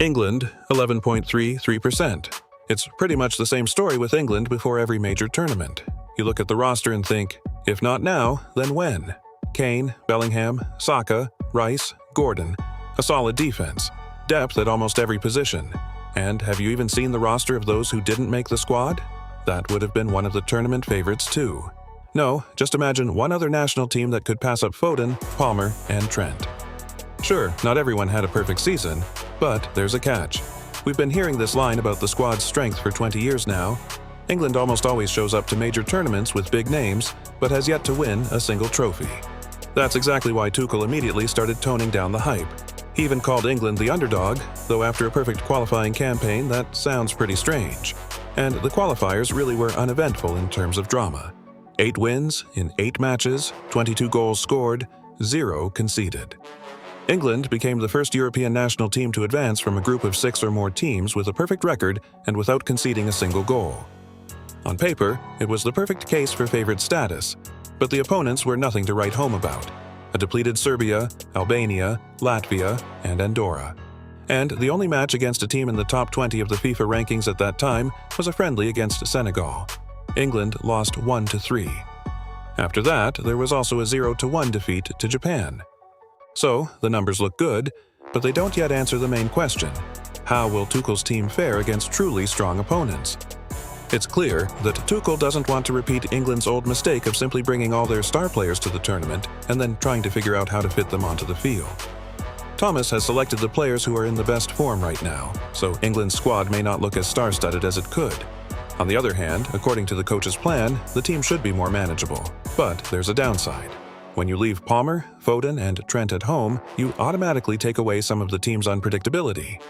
England, 11.33%. It's pretty much the same story with England before every major tournament. You look at the roster and think, if not now, then when? Kane, Bellingham, Saka, Rice, Gordon. A solid defense. Depth at almost every position. And have you even seen the roster of those who didn't make the squad? That would have been one of the tournament favorites too. No, just imagine one other national team that could pass up Foden, Palmer, and Trent. Sure, not everyone had a perfect season, but there's a catch. We've been hearing this line about the squad's strength for 20 years now. England almost always shows up to major tournaments with big names, but has yet to win a single trophy. That's exactly why Tuchel immediately started toning down the hype. He even called England the underdog, though after a perfect qualifying campaign that sounds pretty strange. And the qualifiers really were uneventful in terms of drama. 8 wins in 8 matches, 22 goals scored, 0 conceded. England became the first European national team to advance from a group of 6 or more teams with a perfect record and without conceding a single goal. On paper, it was the perfect case for favorite status, but the opponents were nothing to write home about. A depleted Serbia, Albania, Latvia, and Andorra. And the only match against a team in the top 20 of the FIFA rankings at that time was a friendly against Senegal. England lost 1-3. After that, there was also a 0-1 defeat to Japan. So, the numbers look good, but they don't yet answer the main question. How will Tuchel's team fare against truly strong opponents? It's clear that Tuchel doesn't want to repeat England's old mistake of simply bringing all their star players to the tournament and then trying to figure out how to fit them onto the field. Thomas has selected the players who are in the best form right now, so England's squad may not look as star-studded as it could. On the other hand, according to the coach's plan, the team should be more manageable. But there's a downside. When you leave Palmer, Foden, and Trent at home, you automatically take away some of the team's unpredictability.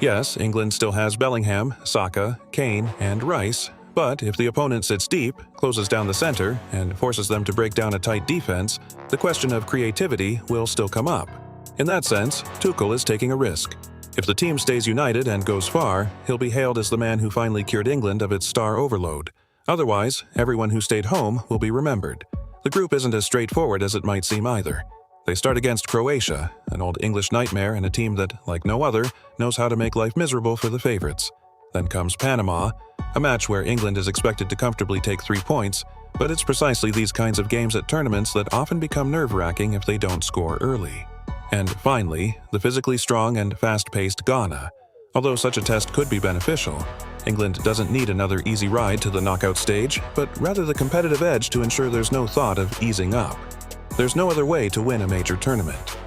Yes, England still has Bellingham, Saka, Kane, and Rice, but if the opponent sits deep, closes down the center, and forces them to break down a tight defense, the question of creativity will still come up. In that sense, Tuchel is taking a risk. If the team stays united and goes far, he'll be hailed as the man who finally cured England of its star overload. Otherwise, everyone who stayed home will be remembered. The group isn't as straightforward as it might seem either. They start against Croatia, an old English nightmare and a team that, like no other, knows how to make life miserable for the favorites. Then comes Panama, a match where England is expected to comfortably take 3 points, but it's precisely these kinds of games at tournaments that often become nerve-wracking if they don't score early. And finally, the physically strong and fast-paced Ghana. Although such a test could be beneficial, England doesn't need another easy ride to the knockout stage, but rather the competitive edge to ensure there's no thought of easing up. There's no other way to win a major tournament.